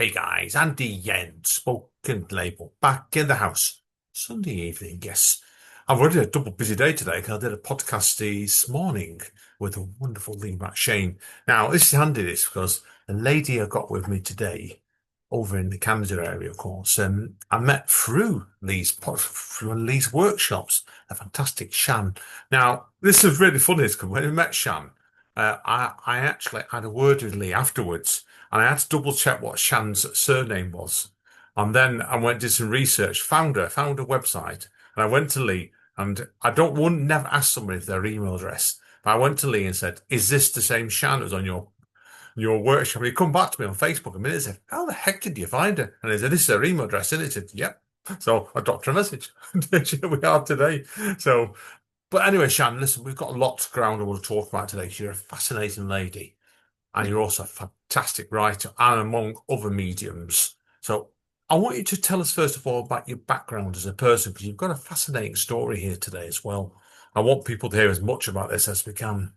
Hey guys, Andy Yen, spoken label, back in the house. Sunday evening, yes. I've already had a double busy day today because I did a podcast this morning with a wonderful Lee Matt Shane. Now, this is handy, this, because the lady I got with me today, over in the Canada area, of course, I met through through Lee's workshops, a fantastic Shan. Now, this is really funny because when we met Shan, I actually had a word with Lee afterwards. And I had to double check what Shan's surname was. And then I went did some research, found a website, and I went to Lee, and I don't wouldn't never ask somebody for their email address. But I went to Lee and said, "Is this the same Shan that was on your workshop?" And he come back to me on Facebook a minute and said, "How the heck did you find her?" And he said, "This is her email address," and he said, "Yep." So I dropped her a message. Here we are today. So, but anyway, Shan, listen, we've got lots of ground I want to talk about today. You're a fascinating lady. And you're also a fantastic writer, and among other mediums. So I want you to tell us first of all about your background as a person, because you've got a fascinating story here today as well. I want people to hear as much about this as we can.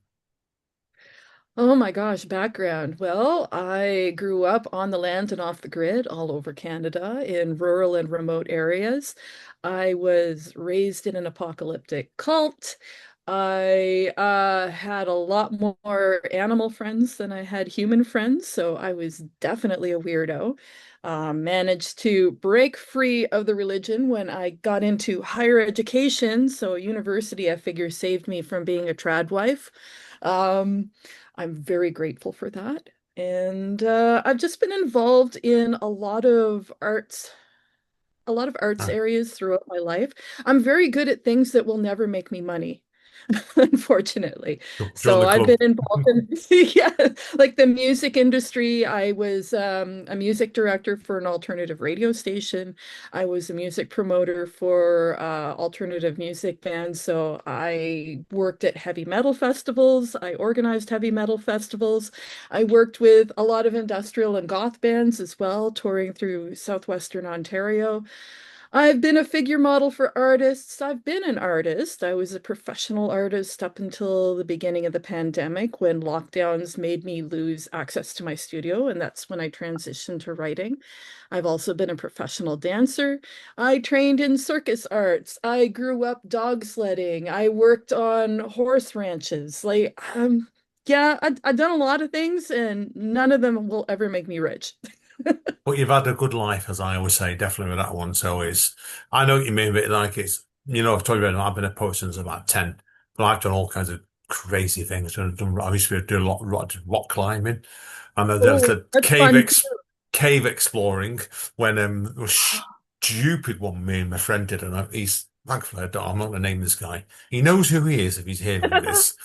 Oh my gosh, background. Well, I grew up on the land and off the grid all over Canada in rural and remote areas. I was raised in an apocalyptic cult. I had a lot more animal friends than I had human friends, so I was definitely a weirdo. Managed to break free of the religion when I got into higher education. So university, I figure, saved me from being a trad wife. Um, I'm very grateful for that. And I've just been involved in a lot of arts Ah, areas throughout my life. I'm very good at things that will never make me money. Unfortunately. join So the I've been club. involved in, yeah, like the music industry. I was a music director for an alternative radio station. I was a music promoter for alternative music bands. So I worked at heavy metal festivals. I organized heavy metal festivals. I worked with a lot of industrial and goth bands as well, touring through southwestern Ontario. I've been a figure model for artists. I've been an artist. I was a professional artist up until the beginning of the pandemic when lockdowns made me lose access to my studio, and that's when I transitioned to writing. I've also been a professional dancer. I trained in circus arts. I grew up dog sledding. I worked on horse ranches. Yeah, I've done a lot of things, and none of them will ever make me rich. But you've had a good life, as I always say, definitely with that one. So I know what you mean, but like I've told you about it, I've been a poet since about 10, but I've done all kinds of crazy things. I used to do a lot of rock climbing, and then there's Oh, the that's fun too. cave exploring when it was stupid one me and my friend did, and he's thankfully I'm not going to name this guy. He knows who he is if he's hearing this.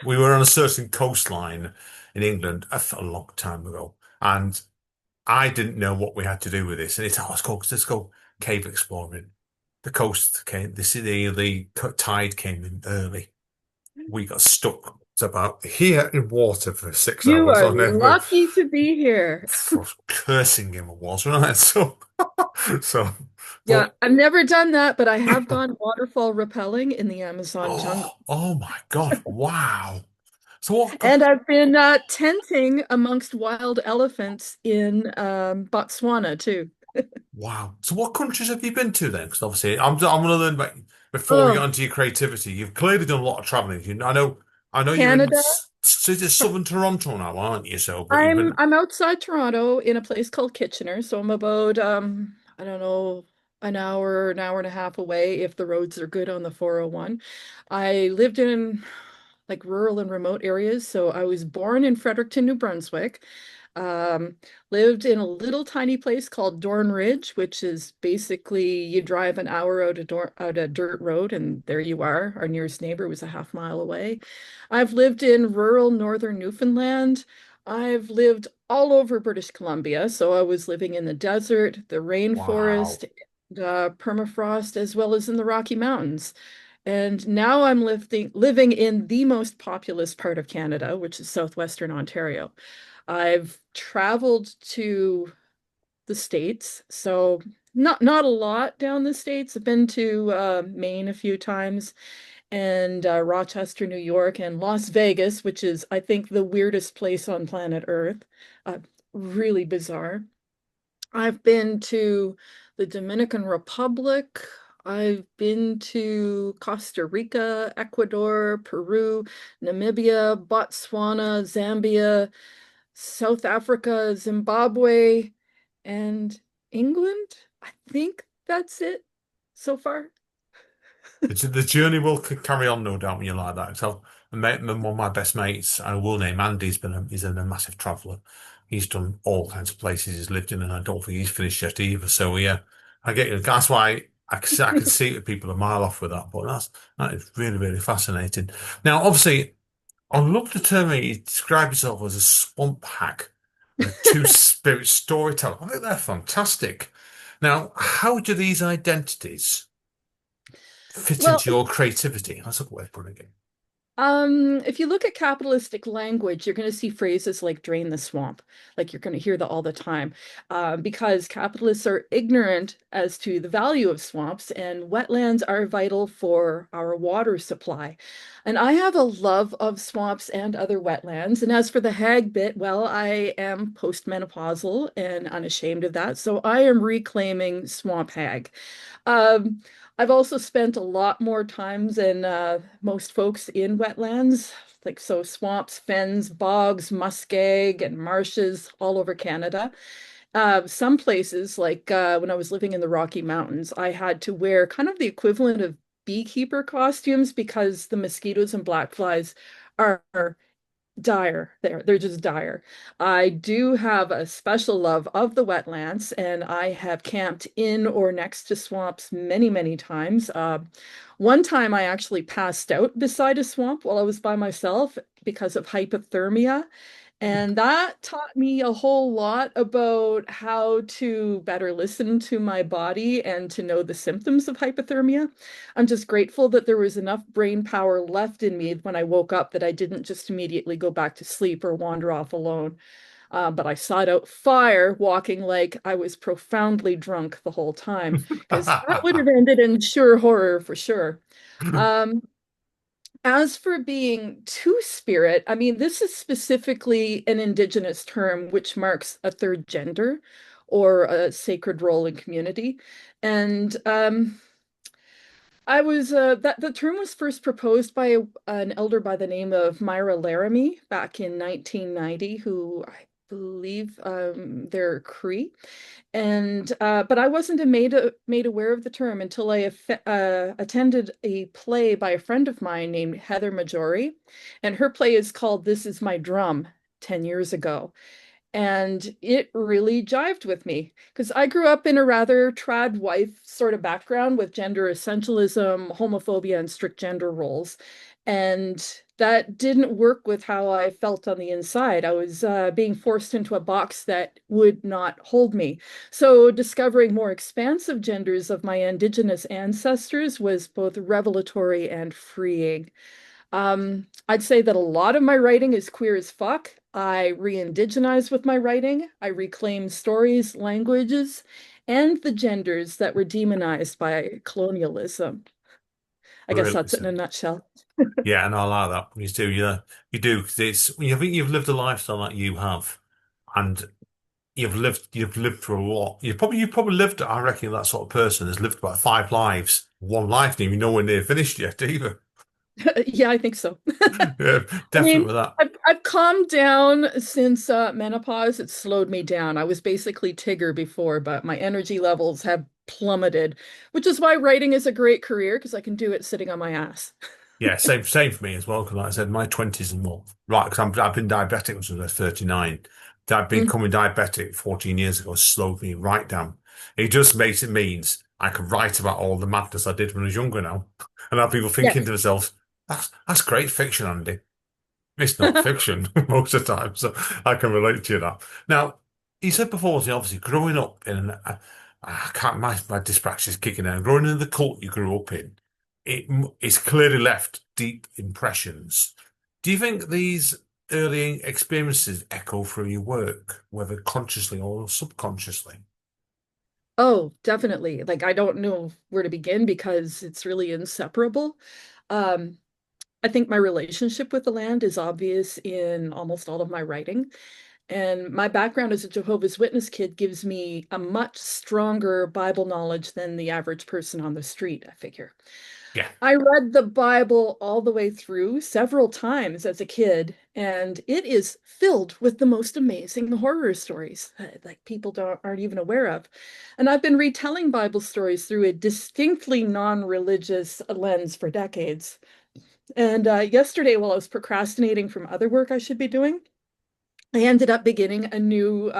We were on a certain coastline in England a long time ago, and I didn't know what we had to do with this, and let's go cave exploring. The coast came, the tide came in early. We got stuck. It's about here in water for six You hours are on it. lucky to be here. I was cursing him, I was, right? So, Yeah, but I've never done that, but I have gone waterfall rappelling in the Amazon jungle. oh my God, wow. So what? And I've been tenting amongst wild elephants in Botswana too. Wow. So what countries have you been to then? Because obviously, I'm going to learn about before we get Oh, onto your creativity. You've clearly done a lot of traveling. I know you're in Canada. southern Toronto now, aren't you? So, but you've been, I'm outside Toronto in a place called Kitchener, so I'm about I don't know, an hour and a half away if the roads are good on the 401. I lived in like rural and remote areas, so I was born in Fredericton, New Brunswick. Um, Lived in a little tiny place called Dorn Ridge, which is basically you drive an hour out a dirt road, and there you are. Our nearest neighbor was a half mile away. I've lived in rural northern Newfoundland. I've lived all over British Columbia. So I was living in the desert, the wow. rainforest, and, permafrost, as well as in the Rocky Mountains. And now I'm living in the most populous part of Canada, which is southwestern Ontario. I've traveled to the States, so not a lot down the States. I've been to Maine a few times and Rochester, New York, and Las Vegas, which is, I think, the weirdest place on planet Earth. Uh, Really bizarre. I've been to the Dominican Republic. I've been to Costa Rica, Ecuador, Peru, Namibia, Botswana, Zambia, South Africa, Zimbabwe, and England. I think that's it so far. The journey will carry on, no doubt, when you're like that. So, one of my best mates, I will name Andy, he's a massive traveller. He's done all kinds of places he's lived in, and I don't think he's finished yet either. So, yeah, I get you. That's why I can see it with people a mile off with that. But that is really, really fascinating. Now, obviously, I love the term that you describe yourself as a swamp hack and a two-spirit storyteller. I think they're fantastic. Now, how do these identities fit Well, into your creativity? That's a good way of putting it. if you look at capitalistic language, you're going to see phrases like drain the swamp, like you're going to hear that all the time, because capitalists are ignorant as to the value of swamps, and wetlands are vital for our water supply. And I have a love of swamps and other wetlands. And as for the hag bit, well, I am postmenopausal and unashamed of that. So I am reclaiming swamp hag. Um, I've also spent a lot more times than most folks in wetlands, like so swamps, fens, bogs, muskeg, and marshes all over Canada. Some places, like when I was living in the Rocky Mountains, I had to wear kind of the equivalent of beekeeper costumes because the mosquitoes and black flies are dire. They're just dire. I do have a special love of the wetlands, and I have camped in or next to swamps many, many times. One time I actually passed out beside a swamp while I was by myself because of hypothermia. And that taught me a whole lot about how to better listen to my body and to know the symptoms of hypothermia. I'm just grateful that there was enough brain power left in me when I woke up that I didn't just immediately go back to sleep or wander off alone. But I sought out fire, walking like I was profoundly drunk the whole time, because that would have ended in sure horror for sure. Um, as for being two-spirit, I mean, this is specifically an Indigenous term which marks a third gender or a sacred role in community. And I was that the term was first proposed by an elder by the name of Myra Laramie back in 1990, who I believe they're Cree. And but I wasn't made aware of the term until I attended a play by a friend of mine named Heather Majori, and her play is called "This Is My Drum" 10 years ago. And it really jived with me because I grew up in a rather trad wife sort of background with gender essentialism, homophobia, and strict gender roles. And that didn't work with how I felt on the inside. I was being forced into a box that would not hold me. So discovering more expansive genders of my Indigenous ancestors was both revelatory and freeing. I'd say that a lot of my writing is queer as fuck. I re-indigenize with my writing. I reclaim stories, languages, and the genders that were demonized by colonialism. I guess Really? that's it in a nutshell. Yeah, and I like that. You do, yeah, you do. 'Cause it's when you think you've lived a lifestyle that you have, and you've lived through a lot. You probably lived. I reckon that sort of person has lived about five lives, one life, and you're nowhere near finished yet either. Yeah, I think so. Yeah, I definitely mean, with that. I've calmed down since menopause. It slowed me down. I was basically Tigger before, but my energy levels have plummeted, which is why writing is a great career because I can do it sitting on my ass. Yeah, same for me as well. Because like I said, my twenties and more. Right, because I've been diabetic since I was 39. I've been Mm, becoming diabetic 14 years ago slowed me right down. It just makes it means I can write about all the madness I did when I was younger now, and have people thinking to yes. themselves, "That's great fiction, Andy." It's not fiction most of the time, so I can relate to that. Now, you said before, obviously, growing up in I can't, my dyspraxia is kicking in. Growing in the cult you grew up in, it's clearly left deep impressions. Do you think these early experiences echo through your work, whether consciously or subconsciously? Oh, definitely. Like I don't know where to begin because it's really inseparable. Um, I think my relationship with the land is obvious in almost all of my writing. And my background as a Jehovah's Witness kid gives me a much stronger Bible knowledge than the average person on the street, I figure. Yeah. I read the Bible all the way through several times as a kid, and it is filled with the most amazing horror stories that like people aren't even aware of. And I've been retelling Bible stories through a distinctly non-religious lens for decades. And yesterday, while I was procrastinating from other work I should be doing, I ended up beginning a new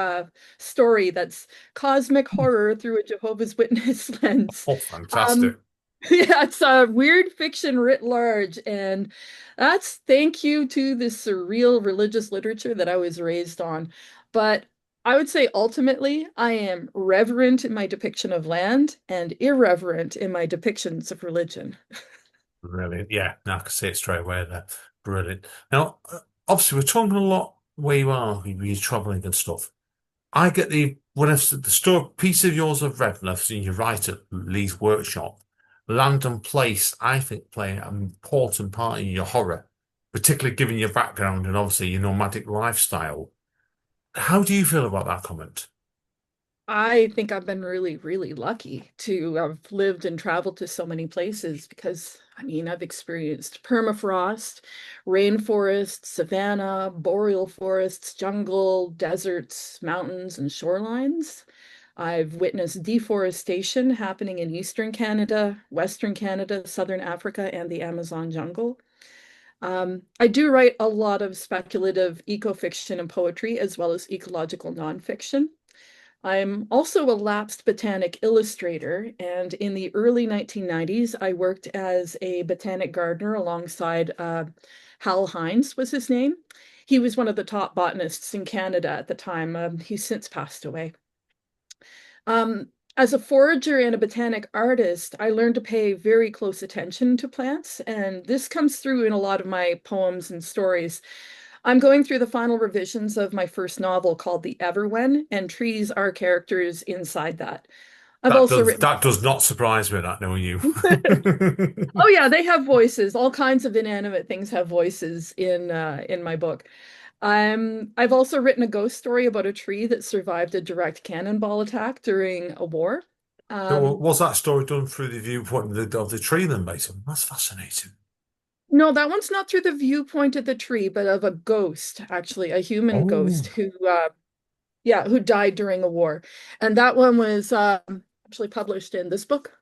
story that's cosmic horror through a Jehovah's Witness lens. Oh, Um, fantastic. yeah, it's a weird fiction writ large, and that's thank you to the surreal religious literature that I was raised on. But I would say ultimately, I am reverent in my depiction of land and irreverent in my depictions of religion. Brilliant. Yeah, now I can see it straight away there. Brilliant. Now, obviously, we're talking a lot where you are, you're traveling and stuff. I get when I've the store piece of yours I've read, and I've seen you write at Lee's workshop, land and place, I think, play an important part in your horror, particularly given your background and obviously your nomadic lifestyle. How do you feel about that comment? I think I've been really, really lucky to have lived and traveled to so many places because, I mean, I've experienced permafrost, rainforest, savanna, boreal forests, jungle, deserts, mountains, and shorelines. I've witnessed deforestation happening in Eastern Canada, Western Canada, Southern Africa, and the Amazon jungle. I do write a lot of speculative eco-fiction and poetry, as well as ecological nonfiction. I'm also a lapsed botanic illustrator, and in the early 1990s, I worked as a botanic gardener alongside Hal Hines was his name. He was one of the top botanists in Canada at the time. He's since passed away. Um, as a forager and a botanic artist, I learned to pay very close attention to plants, and this comes through in a lot of my poems and stories. I'm going through the final revisions of my first novel called The Everwen, and trees are characters inside that. I've That also does written. that does not surprise me, that knowing you. Oh yeah, they have voices. All kinds of inanimate things have voices in my book. I've also written a ghost story about a tree that survived a direct cannonball attack during a war. So Um, was that story done through the viewpoint of the tree then, basically? That's fascinating. no, that one's not through the viewpoint of the tree, but of a ghost, actually, a human ghost Oh, who yeah, who died during a war. And that one was actually published in this book,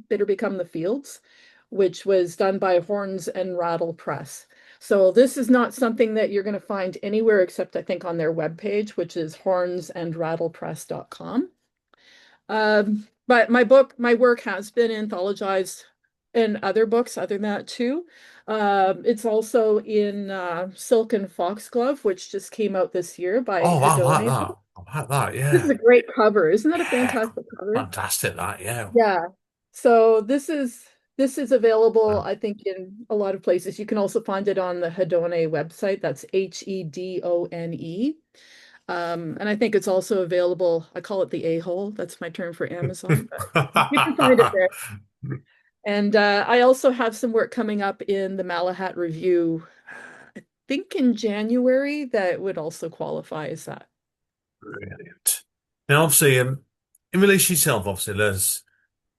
Bitter Become the Fields, which was done by Horns and Rattle Press. So this is not something that you're going to find anywhere except I think on their webpage, which is hornsandrattlepress.com. But my work has been anthologized in other books other than that too. It's also in Silk and Foxglove, which just came out this year by oh, I like Hedone. that. I like that. This is Yeah, a great cover. Isn't that a yeah, fantastic cover? fantastic. That. Yeah. Yeah. So this is available, Uh, I think, in a lot of places. You can also find it on the Hedone website. That's Hedone. And I think it's also available. I call it the a-hole. That's my term for Amazon, but you can find it there. And I also have some work coming up in the Malahat Review, I think in January, that would also qualify as that. Brilliant. Now, obviously, in relation to yourself, obviously,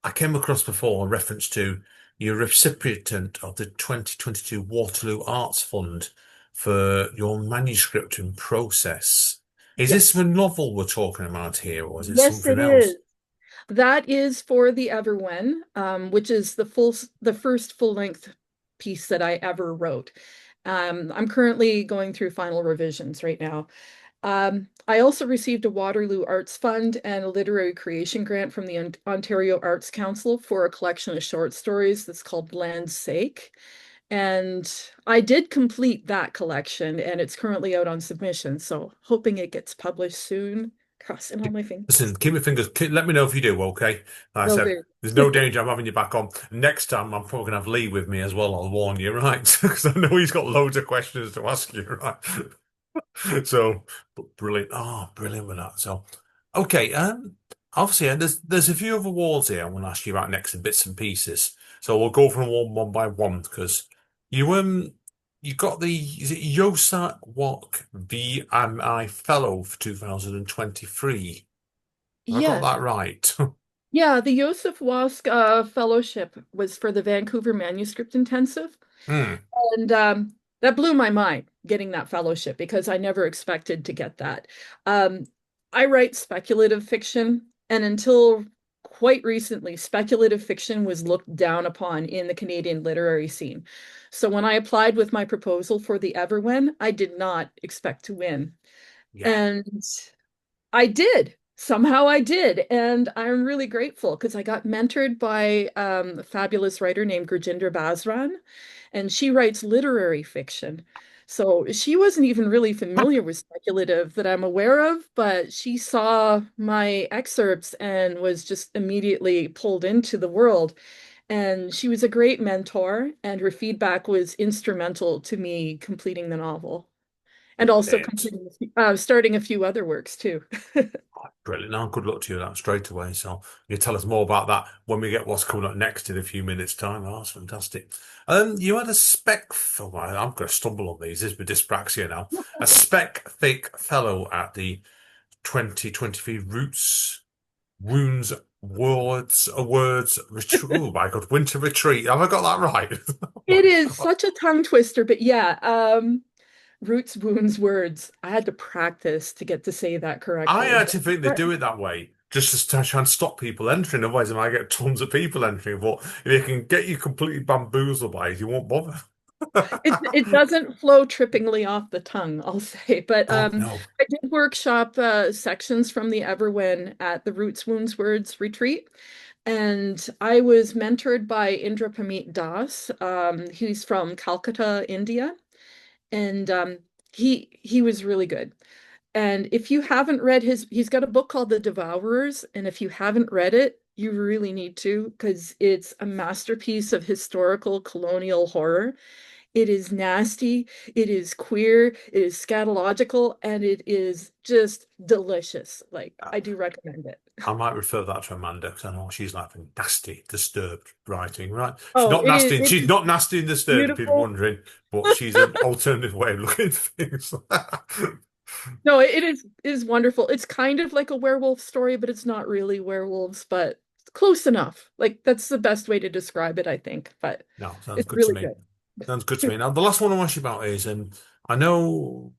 I came across before a reference to your recipient of the 2022 Waterloo Arts Fund for your manuscript in process. Is this a Yes. novel we're talking about here, or is it Yes, something it is. else? That is for the Everwen, which is the first full-length piece that I ever wrote. I'm currently going through final revisions right now. I also received a Waterloo Arts Fund and a literary creation grant from the Ontario Arts Council for a collection of short stories that's called Land's Sake. And I did complete that collection, and it's currently out on submission. So hoping it gets published soon. Crossing all my Listen, fingers. keep my fingers. Let me know if you do. Okay. Like I Will said, do. there's no danger. I'm having you back on. Next time, I'm probably gonna have Lee with me as well. I'll warn you, right? Because I know he's got loads of questions to ask you, right? So, but brilliant. Oh, brilliant with that. So, okay. Obviously, there's a few other walls here I want to ask you about next in bits and pieces. So we'll go from one by one because you you got the, is it Yosa Walk VMI Fellow for 2023? Have I got Yes. that right? Yeah, the Joseph Wask Fellowship was for the Vancouver Manuscript Intensive. Hmm. And that blew my mind getting that fellowship because I never expected to get that. Um, I write speculative fiction, and until quite recently, speculative fiction was looked down upon in the Canadian literary scene. So when I applied with my proposal for the Everwin, I did not expect to win. Yeah. And I did. Somehow I did. And I'm really grateful because I got mentored by a fabulous writer named Gurjinder Basran, and she writes literary fiction. So she wasn't even really familiar with speculative that I'm aware of, but she saw my excerpts and was just immediately pulled into the world. And she was a great mentor, and her feedback was instrumental to me completing the novel and also Brilliant. completing, starting a few other works too. Brilliant. Now, good luck to you with that straight away. So you tell us more about that when we get what's coming up next in a few minutes' time. Oh, that's fantastic. You had a spec film. I'm going to stumble on these. This is with dyspraxia now. A spec thick fellow at the 2023 Roots Wounds Words Retreat. Oh my God, Winter Retreat. Have I got that right? Oh It my is God. such a tongue twister, but yeah, roots, wounds, words. I had to practice to get to say that I correctly. actually think they do it that way just to try and stop people entering. Otherwise, they might get tons of people entering. But if they can get you completely bamboozled by it, you won't bother. It doesn't flow trippingly off the tongue, I'll say. But Oh no. I did workshop sections from the Everwin at the Roots, Wounds, Words retreat. And I was mentored by Indra Pamit Das. He's from Calcutta, India. And he was really good. And if you haven't read he's got a book called The Devourers, and if you haven't read it, you really need to because it's a masterpiece of historical colonial horror. It is nasty, it is queer, it is scatological, and it is just delicious. Like, I do recommend it. I might refer that to Amanda because I know she's like nasty, disturbed writing, right? She's Oh, not nasty. it She's is not nasty and disturbed, if people beautiful. wondering, but she's an alternative way of looking at things. No, it is wonderful. It's kind of like a werewolf story, but it's not really werewolves, but close enough. Like, that's the best way to describe it, I think. But No, sounds it's good to really me. good. Sounds good to me. Now, the last one I want to ask you about is, I know,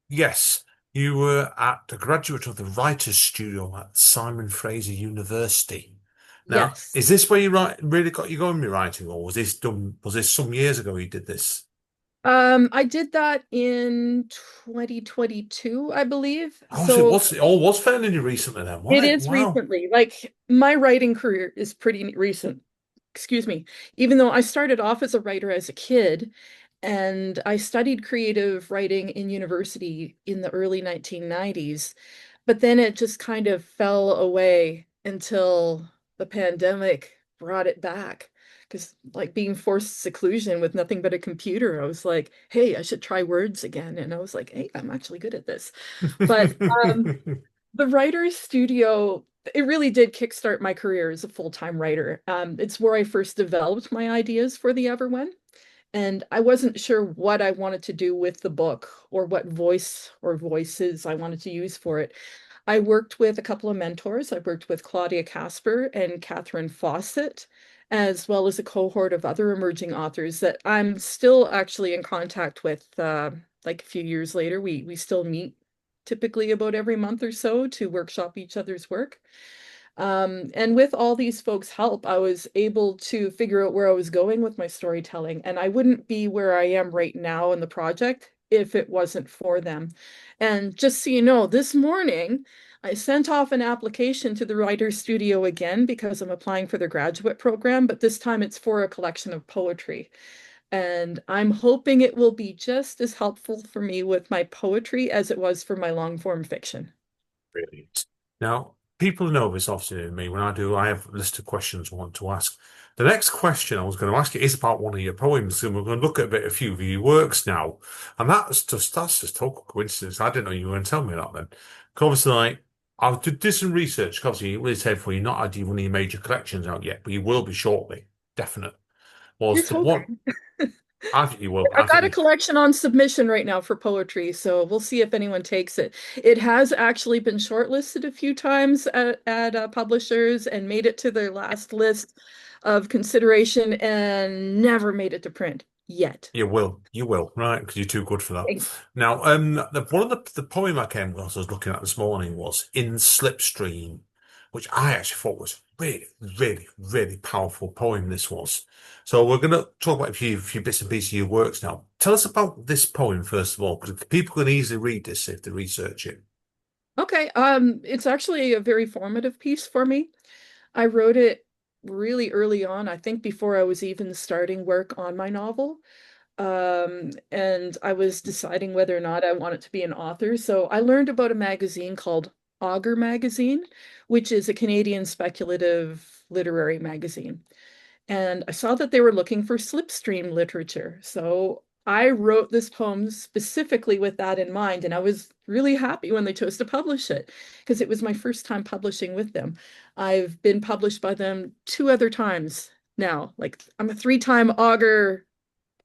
yes, you were at the graduate of the Writers' Studio at Simon Fraser University. Now, Yes. is this where you really got you going with writing, or was this some years ago you did this? I did that in 2022, I believe. Oh, so So it all was fairly recently then, it wasn't it? is Wow. recently. Like, my writing career is pretty recent. Excuse me. Even though I started off as a writer as a kid, and I studied creative writing in university in the early 1990s, but then it just kind of fell away until the pandemic brought it back. Because, like, being forced seclusion with nothing but a computer, I was like, hey, I should try words again. And I was like, hey, I'm actually good at this. But the writer's studio, it really did kickstart my career as a full-time writer. It's where I first developed my ideas for the Everwin. And I wasn't sure what I wanted to do with the book or what voice or voices I wanted to use for it. I worked with a couple of mentors. I worked with Claudia Casper and Catherine Fawcett, as well as a cohort of other emerging authors that I'm still actually in contact with. Like a few years later, we still meet typically about every month or so to workshop each other's work. And with all these folks' help, I was able to figure out where I was going with my storytelling. And I wouldn't be where I am right now in the project if it wasn't for them. And just so you know, this morning I sent off an application to the Writers Studio again because I'm applying for their graduate program, but this time it's for a collection of poetry. And I'm hoping it will be just as helpful for me with my poetry as it was for my long form fiction. Brilliant. Now, people know this often in me. When I do, I have a list of questions I want to ask. The next question I was going to ask you is about one of your poems, and we're going to look at a few of your works now. And that's just total coincidence. I didn't know you were going to tell me that then. 'Cause obviously, like, I did some research. 'Cause obviously, you really said for you not had one of your major collections out yet, but you will be shortly. Definite. Was Here's the one hoping. I think you will. I I've got think a you, collection on submission right now for poetry, so we'll see if anyone takes it. It has actually been shortlisted a few times at publishers and made it to their last list of consideration and never made it to print yet. you will. You will, right? Because you're too good for that. Thanks. Now, one of the poem I came across, I was looking at this morning was In Slipstream, which I actually thought was really, really, really powerful poem. This was. So we're going to talk about a few bits and pieces of your works now. Tell us about this poem first of all, because people can easily read this if they research it. Okay, it's actually a very formative piece for me. I wrote it really early on, I think before I was even starting work on my novel. And I was deciding whether or not I wanted to be an author. So I learned about a magazine called Augur magazine, which is a Canadian speculative literary magazine. And I saw that they were looking for slipstream literature. So I wrote this poem specifically with that in mind. And I was really happy when they chose to publish it because it was my first time publishing with them. I've been published by them two other times now. Like I'm a three-time Augur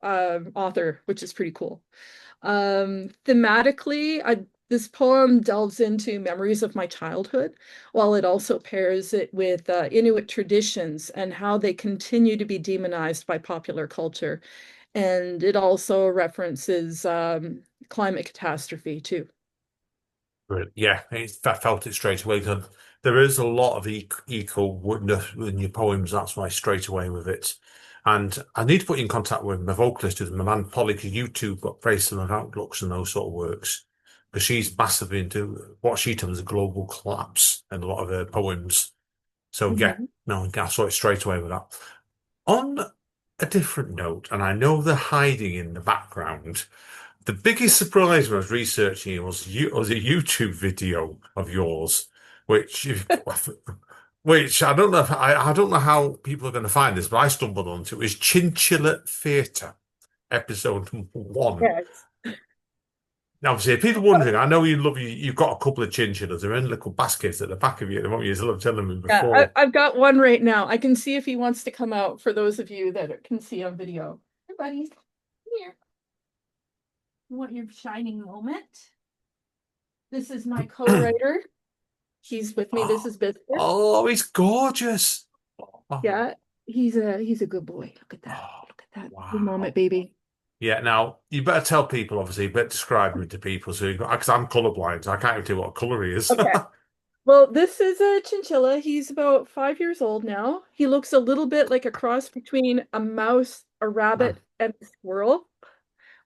author, which is pretty cool. Thematically, this poem delves into memories of my childhood, while it also pairs it with Inuit traditions and how they continue to be demonized by popular culture. And it also references climate catastrophe too. Brilliant. Yeah, I felt it straight away. There is a lot of eco witness in your poems. That's why straight away with it. And I need to put you in contact with my vocalist, who's my man Polly, because you two got very similar outlooks and those sort of works. Because she's massively into what she terms a global collapse in a lot of her poems. So yeah, Mhm. no, I saw it straight away with that. On a different note, and I know they're hiding in the background. The biggest surprise when I was researching it was a YouTube video of yours, which which I don't know if I don't know how people are going to find this, but I stumbled onto it. It was Chinchilla Theatre, episode 1. Yes. Now, obviously, if people are wondering, I know you've got a couple of chinchillas. They're in little baskets at the back of you at the moment. You were telling me Yeah, before. I've got one right now. I can see if he wants to come out for those of you that can see on video. Hey, buddy. Come here. You want your shining moment? This is my co-writer. He's with me. This Oh, is Biscuit. oh, he's gorgeous. Oh, Yeah, he's a good boy. Look at that. oh, Look at that. Good moment, wow. baby. Yeah, now you better tell people, obviously, you better describe him to people so because I'm colorblind, so I can't even tell what color he is. Okay. Well, this is a chinchilla. He's about 5 years old now. He looks a little bit like a cross between a mouse, a rabbit, and a squirrel.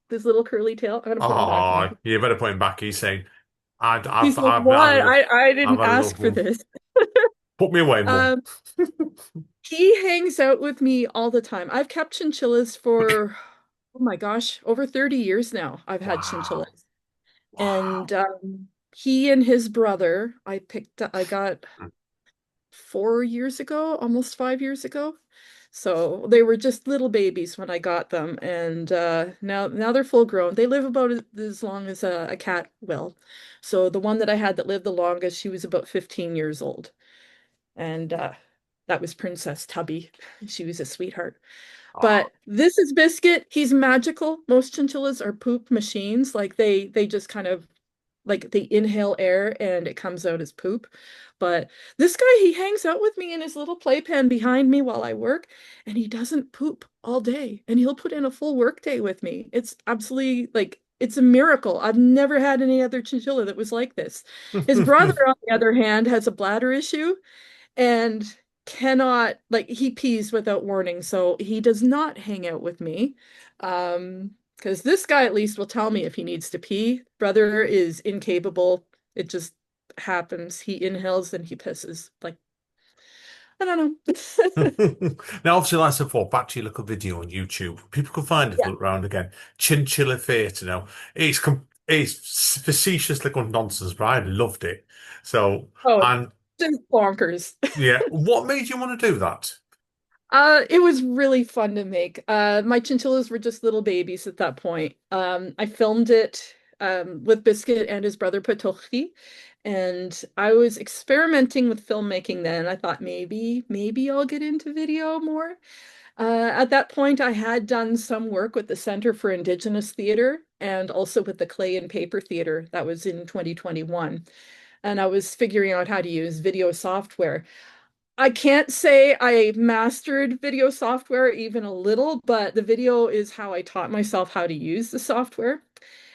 This little curly tail. I'm gonna put him back Oh, on. you better put him back. He's saying, He's like, what? I I've didn't had enough. ask for this. Put me away, Mum. Um, he hangs out with me all the time. I've kept chinchillas for, oh my gosh, over 30 years now. I've had Wow, chinchillas. And wow. he and his brother, I got 4 years ago, almost 5 years ago. So they were just little babies when I got them, and now they're full grown. They live about as long as a cat will. So the one that I had that lived the longest, she was about 15 years old, and that was Princess Tubby. She was a sweetheart. Oh. But this is Biscuit. He's magical. Most chinchillas are poop machines. Like they just kind of like they inhale air and it comes out as poop. But this guy, he hangs out with me in his little playpen behind me while I work, and he doesn't poop all day. And he'll put in a full work day with me. It's absolutely like it's a miracle. I've never had any other chinchilla that was like this. His brother, on the other hand, has a bladder issue and cannot like he pees without warning, so he does not hang out with me. Because this guy at least will tell me if he needs to pee. Brother is incapable. It just happens. He inhales and he pisses. Like, I don't know. Now, obviously, like I said before, back to your little video on YouTube. People can find it Yeah. around again. Chinchilla Theatre. Now, it's facetious little nonsense, but I loved it. So, Oh, and just bonkers. yeah, what made you want to do that? It was really fun to make. My chinchillas were just little babies at that point. I filmed it with Biscuit and his brother Patochi, and I was experimenting with filmmaking then. I thought maybe I'll get into video more. At that point, I had done some work with the Center for Indigenous Theater and also with the Clay and Paper Theater. That was in 2021. And I was figuring out how to use video software. I can't say I mastered video software even a little, but the video is how I taught myself how to use the software.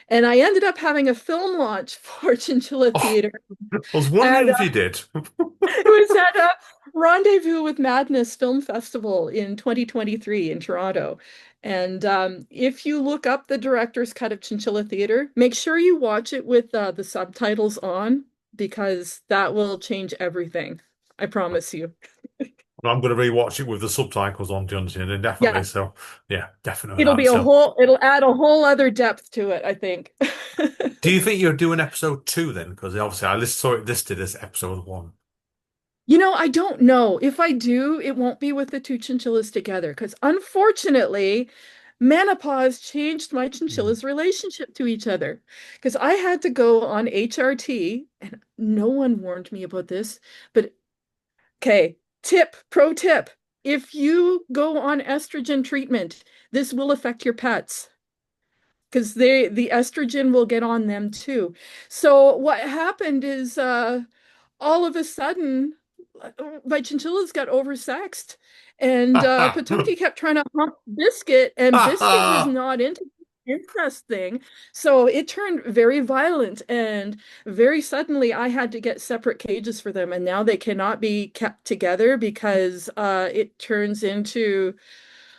And I ended up having a film launch for Chinchilla Oh, Theater. I was And wondering if you did. it was at a Rendezvous with Madness Film Festival in 2023 in Toronto. And if you look up the director's cut of Chinchilla Theater, make sure you watch it with the subtitles on because that will change everything. I promise you. I'm going to rewatch it with the subtitles on, Johnson, definitely. Yeah, So, yeah, definitely that. So, it'll add a whole other depth to it, I think. do you think you're doing episode two then? Because obviously saw it listed as episode one. You know, I don't know. If I do, it won't be with the two chinchillas together because unfortunately, menopause changed my Mm. chinchillas' relationship to each other. Because I had to go on HRT, and no one warned me about this. But okay, pro tip. If you go on estrogen treatment, this will affect your pets because the estrogen will get on them too. So what happened is all of a sudden my chinchillas got oversexed and Patuki kept trying to hump Biscuit and Biscuit was not into the incest thing. So it turned very violent and very suddenly I had to get separate cages for them and now they cannot be kept together because it turns into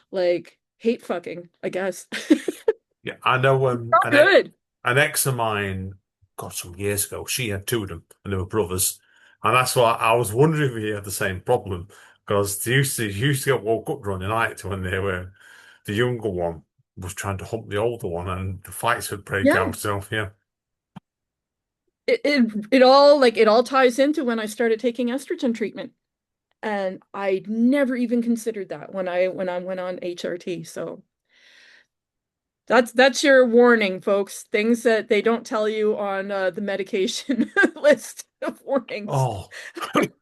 like hate fucking, I guess. Yeah, I know Not good. an ex of mine, God, some years ago, she had two of them and they were brothers. And that's why I was wondering if he had the same problem. Because they used to get woke up during the night when the younger one was trying to hump the older one and the fights would break Yeah. out. So, yeah. It all ties into when I started taking estrogen treatment. And I never even considered that when I went on HRT. So that's your warning, folks. Things that they don't tell you on the medication list of warnings. Oh,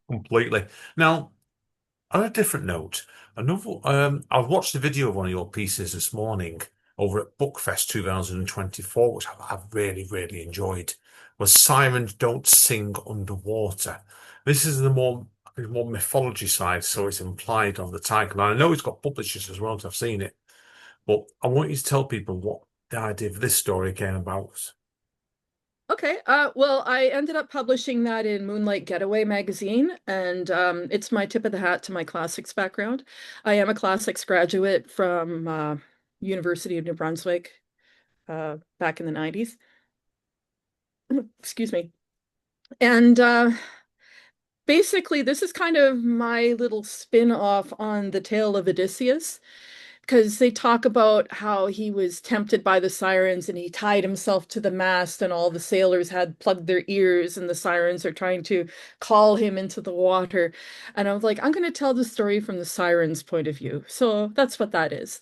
completely. Now, on a different note, I watched the video of one of your pieces this morning over at Bookfest 2024, which I've really, really enjoyed. Was Sirens Don't Sing Underwater. This is the more mythology side, so it's implied on the title. And I know it's got publishers as well, because I've seen it. But I want you to tell people what the idea of this story came about. Okay. Well, I ended up publishing that in Moonlight Getaway magazine, and it's my tip of the hat to my classics background. I am a classics graduate from University of New Brunswick back in the 90s. Excuse me. And basically, this is kind of my little spin-off on the tale of Odysseus. Because they talk about how he was tempted by the sirens and he tied himself to the mast, and all the sailors had plugged their ears, and the sirens are trying to call him into the water. And I was like, I'm going to tell the story from the sirens' point of view. So that's what that is.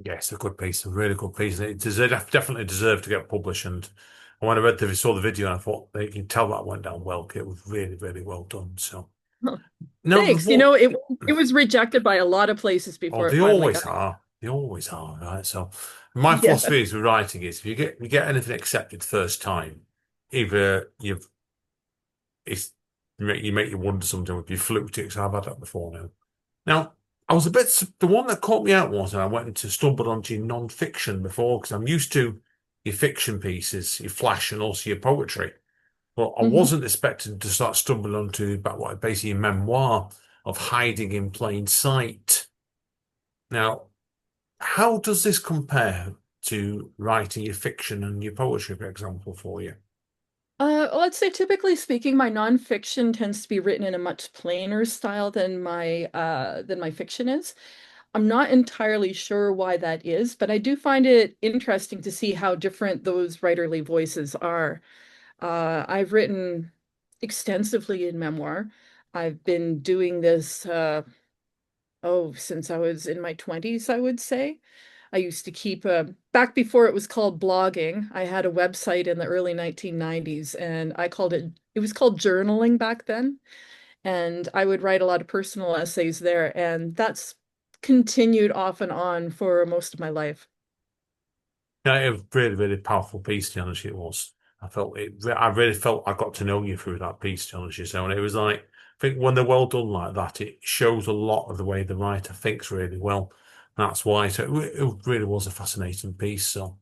Yes, a good piece, a really good piece. Definitely deserved to get published. And when I saw the video, I thought you can tell that went down well. It was really, really well done. So Well, now the thanks. You what? know, it was rejected by a lot of places Oh, before it they finally always got. are. They always are, right? So my Yeah. philosophy is with writing is if you get anything accepted first time, either it's you make you wonder something if you fluked it. So I've had that before now. Now, I was the one that caught me out was I went into stumbled onto your non-fiction before because I'm used to your fiction pieces, your flash, and also your poetry. But I Mhm. wasn't expecting to start stumbling onto about what basically a memoir of hiding in plain sight. Now, how does this compare to writing your fiction and your poetry, for example, for you? Let's say typically speaking, my nonfiction tends to be written in a much plainer style than my fiction is. I'm not entirely sure why that is, but I do find it interesting to see how different those writerly voices are. I've written extensively in memoir. I've been doing this since I was in my 20s, I would say. I used to keep back before it was called blogging. I had a website in the early 1990s and it was called journaling back then. And I would write a lot of personal essays there. And that's continued off and on for most of my life. Yeah, it was really, really powerful piece, to be honest, it was. I really felt I got to know you through that piece, to be honest, so, and it was like, I think when they're well done like that, it shows a lot of the way the writer thinks really well. That's why, so it really was a fascinating piece, so.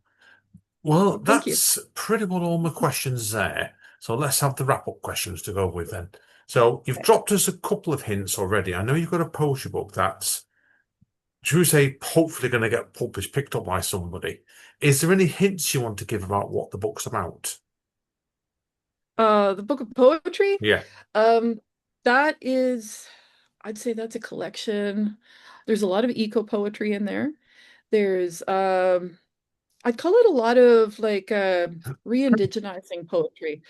Well, Thank you. that's pretty much all my questions there. So let's have the wrap-up questions to go with then. So you've dropped us a couple of hints already. I know you've got a poetry book that's, should we say, hopefully going to get published, picked up by somebody. Is there any hints you want to give about what the book's about? The book of poetry, Yeah. um, that is, I'd say that's a collection. There's a lot of eco poetry in there. There's I'd call it a lot of like re-indigenizing poetry.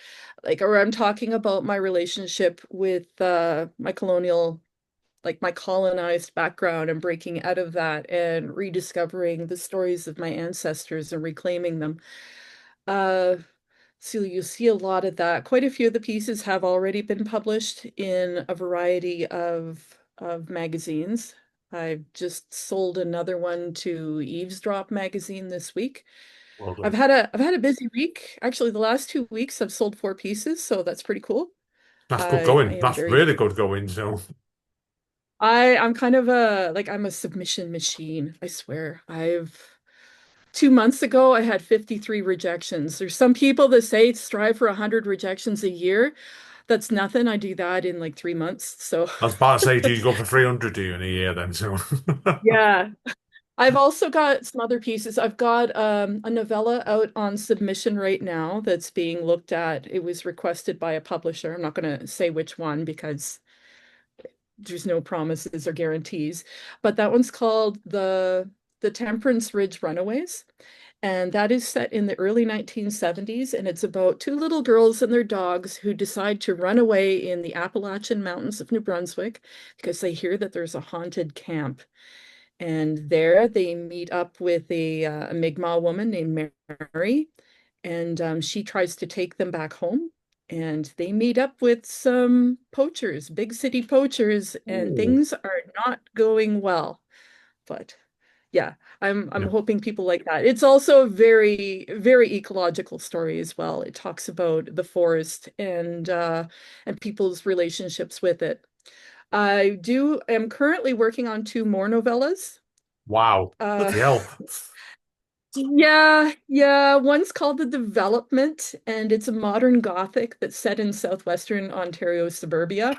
Like, or I'm talking about my relationship with my colonial, like my colonized background and breaking out of that and rediscovering the stories of my ancestors and reclaiming them. Uh, so you see a lot of that. Quite a few of the pieces have already been published in a variety of magazines. I've just sold another one to Eavesdrop magazine this week. Well I've done. had a busy week. Actually, the last 2 weeks I've sold 4 pieces, so that's pretty cool. That's good I going. am That's very really good going. So, I'm kind of a like I'm a submission machine, I swear. I've 2 months ago I had 53 rejections. There's some people that say strive for 100 rejections a year. That's nothing. I do that in like 3 months. So I was about to say, do you go for 300 do you in a year then? So, yeah. I've also got some other pieces. I've got a novella out on submission right now that's being looked at. It was requested by a publisher. I'm not going to say which one because there's no promises or guarantees, but that one's called the Temperance Ridge Runaways. And that is set in the early 1970s, and it's about two little girls and their dogs who decide to run away in the Appalachian Mountains of New Brunswick because they hear that there's a haunted camp. And there they meet up with a Mi'kmaq woman named Mary, and she tries to take them back home. And they meet up with some poachers, big city poachers, and ooh, things are not going well. But yeah, I'm yeah. hoping people like that. It's also a very, very ecological story as well. It talks about the forest and people's relationships with it. Am currently working on two more novellas. Wow. Uh, Bloody hell. yeah, yeah. One's called The Development, and it's a modern Gothic that's set in southwestern Ontario suburbia.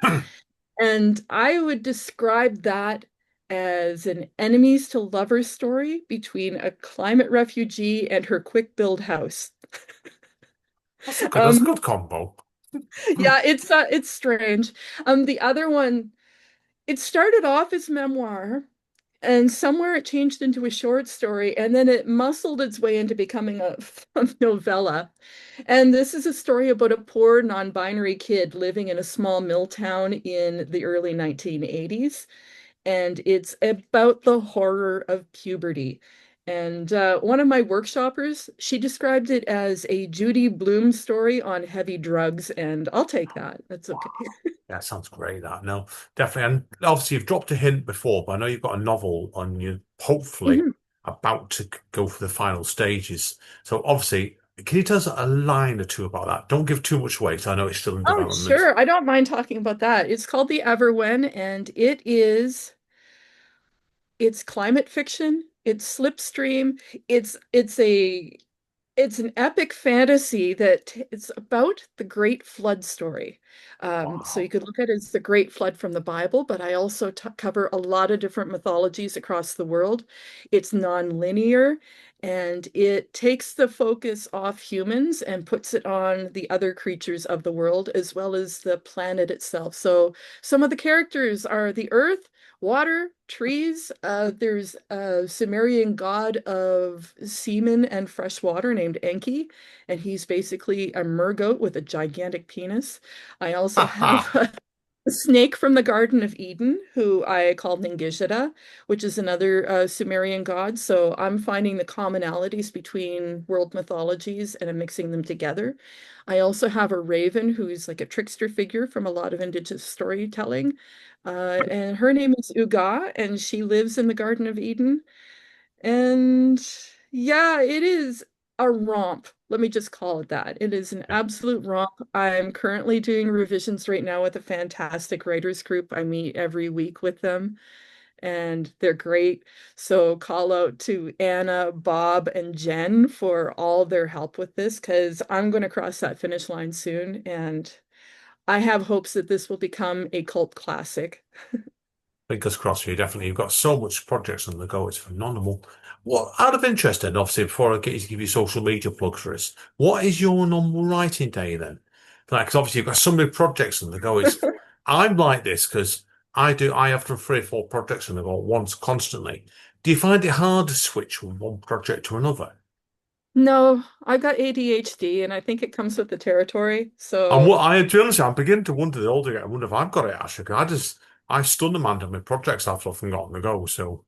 And I would describe that as an enemies to lovers story between a climate refugee and her quick build house. That's a good. That's a Um, good combo. yeah, it's strange. The other one, it started off as memoir, and somewhere it changed into a short story, and then it muscled its way into becoming a novella. And this is a story about a poor non-binary kid living in a small mill town in the early 1980s. And it's about the horror of puberty. And one of my workshoppers, she described it as a Judy Blume story on heavy drugs, and I'll take that. That's Wow. okay. Yeah, sounds great. That no, definitely. And obviously, you've dropped a hint before, but I know you've got a novel on you, hopefully Mhm. about to go for the final stages. So, obviously, can you tell us a line or two about that? Don't give too much away, so I know it's still in Oh, development. sure. I don't mind talking about that. It's called The Everwhen, and it's climate fiction, it's slipstream, it's an epic fantasy that it's about the Great Flood story. So you Wow. could look at it as the Great Flood from the Bible, but I also cover a lot of different mythologies across the world. It's non-linear and it takes the focus off humans and puts it on the other creatures of the world as well as the planet itself. So some of the characters are the earth, water, trees. There's a Sumerian god of semen and fresh water named Enki, and he's basically a mergoat with a gigantic penis. I also have The snake from the Garden of Eden, who I call Ningishita, which is another Sumerian god. So I'm finding the commonalities between world mythologies and I'm mixing them together. I also have a raven who's like a trickster figure from a lot of indigenous storytelling. And her name is Augur, and she lives in the Garden of Eden. And yeah, it is a romp. Let me just call it that. It is an absolute romp. I'm currently doing revisions right now with a fantastic writers group. I meet every week with them, and they're great. So call out to Anna, Bob, and Jen for all their help with this because I'm going to cross that finish line soon, and I have hopes that this will become a cult classic. Fingers crossed for you, definitely. You've got so much projects on the go, it's phenomenal. What, out of interest then, obviously, before I get you to give you social media plugs for us, what is your normal writing day then? Like, 'cause obviously you've got so many projects on the go. I'm like this because I have three or four projects on the go at once constantly. Do you find it hard to switch from one project to another? No, I've got ADHD, and I think it comes with the territory. And So what I, to be honest, I'm beginning to wonder the older I get, I wonder if I've got it actually. 'Cause I stun the man to my projects I've often got on the go. So,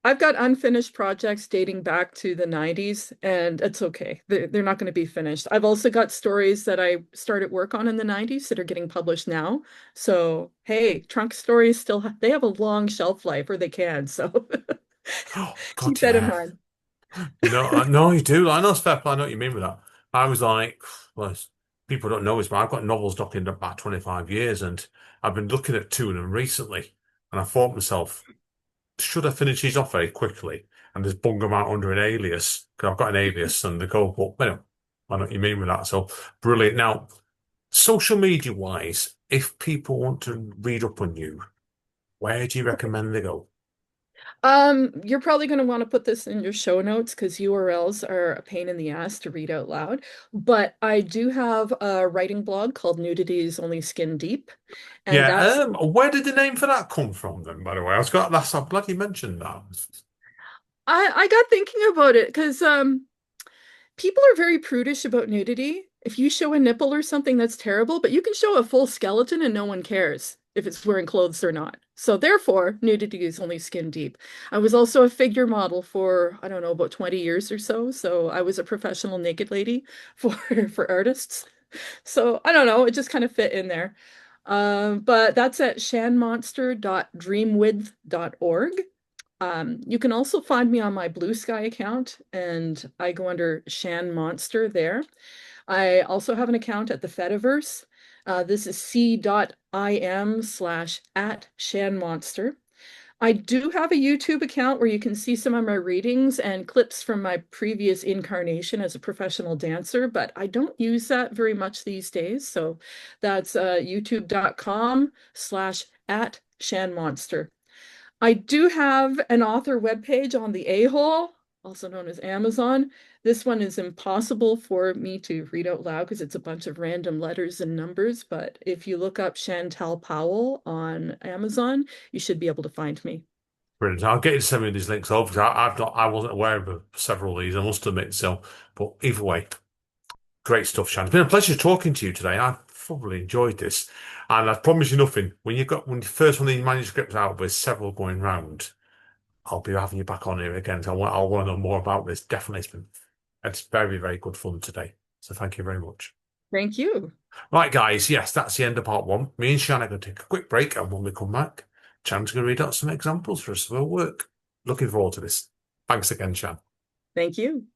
I've got unfinished projects dating back to the 90s, and it's okay. They're not going to be finished. I've also got stories that I started work on in the 90s that are getting published now. So, hey, trunk stories still they have a long shelf life, or they can. So oh keep God, that in yeah. mind. No, you do. I know, Spec, I know what you mean with that. I was like, well, people don't know this, but I've got novels docking about 25 years, and I've been looking at two of them recently, and I thought to myself, should I finish these off very quickly and just bung them out under an alias? Because I've got an alias and they go, but anyway, I know what you mean with that. So brilliant. Now, social media wise, if people want to read up on you, where do you recommend they go? You're probably going to want to put this in your show notes because URLs are a pain in the ass to read out loud. But I do have a writing blog called Nudity is Only Skin Deep, and Yeah, that's where did the name for that come from then, by the way? I'm glad you mentioned that. I got thinking about it because people are very prudish about nudity. If you show a nipple or something, that's terrible, but you can show a full skeleton and no one cares if it's wearing clothes or not. So therefore, nudity is only skin deep. I was also a figure model for, I don't know, about 20 years or so. So I was a professional naked lady for for artists. So I don't know, it just kind of fit in there. But that's at shanmonster.dreamwidth.org. You can also find me on my Blue Sky account, and I go under Shan Monster there. I also have an account at the Fediverse. This is c.im/at Shan Monster. I do have a YouTube account where you can see some of my readings and clips from my previous incarnation as a professional dancer, but I don't use that very much these days. So that's youtube.com/at Shan Monster. I do have an author webpage on the A-hole, also known as Amazon. This one is impossible for me to read out loud because it's a bunch of random letters and numbers. But if you look up Chantal Powell on Amazon, you should be able to find me. Brilliant. I'll get you to send me these links over because I wasn't aware of several of these, I must admit. So, but either way, great stuff, Shan. It's been a pleasure talking to you today. I've thoroughly enjoyed this. And I promise you nothing. When you first one of these manuscripts out with several going round, I'll be having you back on here again. So I'll want to know more about this. Definitely, it's very, very good fun today. So thank you very much. Thank you. Right, guys. Yes, that's the end of part one. Me and Shan are going to take a quick break, and when we come back, Chan's going to read out some examples for us of her work. Looking forward to this. Thanks again, Shan. Thank you.